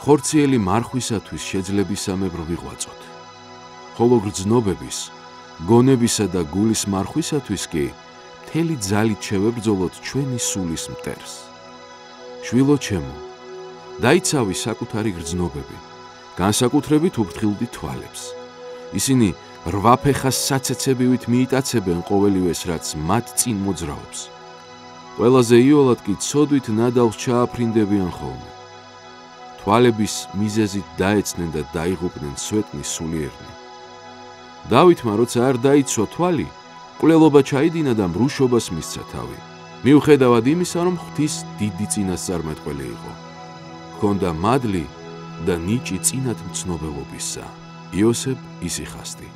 ხორციელი მარხვისათვის შეძლებისამებრ ვიღვაწოთ. ხოლო გრძნობების, გონებისა და გულის მარხვისათვის კი მთელი ძალით შევებრძოლოთ ჩვენი სულის მტერს. შვილო ჩემო, დაიცავი საკუთარი გრძნობები, განსაკუთრებით უფრთხილდი თვალებს. ისინი რვაფეხას საცეცებივით მიიტაცებენ ყოველივეს, რაც მათ წინ მოძრაობს. ყველაზე იოლად კი ცოდვით ნადავლს ჩააფრინდებიან ხოლმე. თვალების მიზეზით დაეცნენ და დაიღუპნენ სვეტნის სულიერნი. დავითმა როცა არ დაიცვა თვალი, მკვლელობა ჩაიდინა და მრუშობას მისცა თავი. მიუხედავად იმისა, რომ ღვთის დიდი წინასწარმეტყველი იყო. ჰქონდა მადლი და ნიჭი წინადმცნობელობისა. იოსებ ისიხასტი.